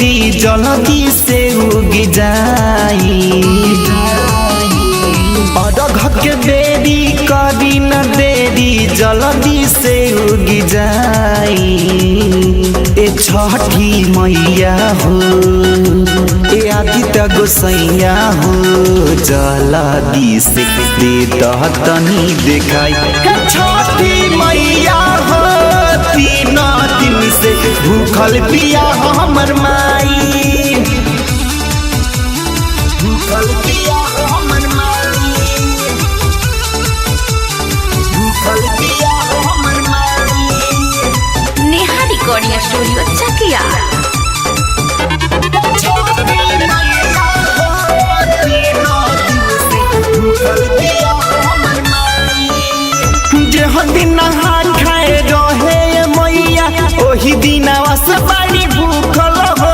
बेरी जल्दी से उग जाई, अरघ के बेरी करी न देरी जल्दी से उग जाई। ए छठी मैया हो, ए आदित्य गोसैया हो, जल्दी से दे दह तनी देखाई। छठी मैया हो, तीन दिन से भूखल पिया हमर माई, भूखल पिया हमर माई, भूखल पिया हमर माई। नेहा रिकॉर्डिंग स्टूडियो चकिया। दिन नहा खाए रहे मैया ओही दिनवा से बड़ी भूखल हो,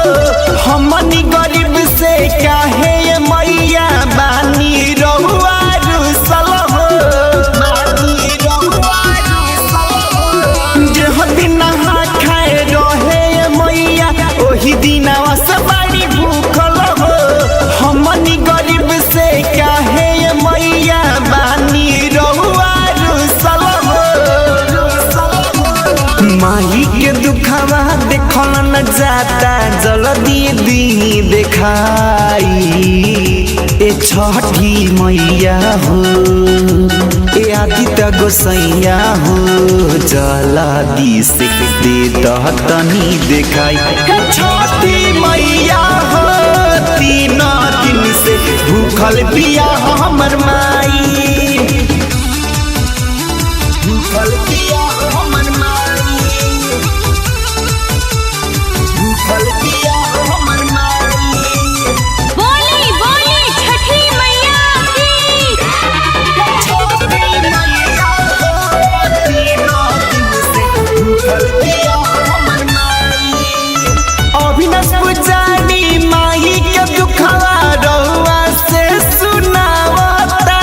हमनी गरीब से काहे मैया बानी रहुआ रुसल हो। जे दिन नहा खाए रहे मैया ओही दिनवा से बड़ी भूखल हो, हमनी गरीब से काहे मैया बानी रहुआ रुसल हो। माही के दुखावा देखल न जाता, जल्दी दी देखाई। ए छठी मैया हो, ए आदित्य गोसैया हो, जल्दी से दे दह तनी देखाई। छठी मैया हो, तीन दिन से भूखल पिया हमर माई, भूखल पिया हमर माई, भूखल पिया हमर माई। बोली बोली छठी मैया की। छठी मैया हो, तीन दिन से भूखल पिया हमर माई। अभिनव पुजारी माही के दुखवा रहुआ से सुनावता,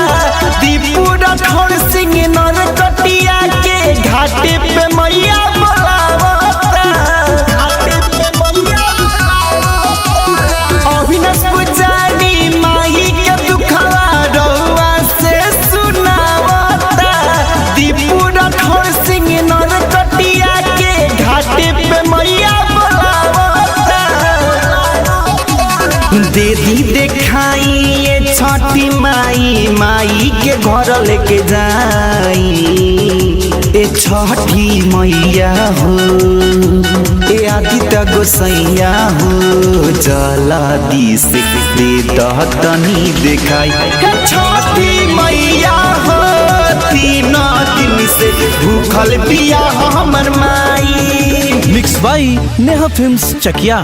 दीपू राठौर सिंह नरकटिया के घाटे पे मैया बोलावता, घाटे पे मैया बोलावता। अभिनव पुजारी माही के दुखवा रहुआ से सुनावता, दीपू राठौर सिंह नरकटिया के घाटे पे मैया बोलावता। दीदी देखाई ये छठी माई, माई के घर लेके जाई। ए छठी मैया हो, ए आदित्य गोसैया हो, जल्दी से दे दह तनी देखाई। छठी मैया हो, तीन दिन से भूखल पिया हमर माई। मिक्स बाई नेहा फिल्म्स चकिया।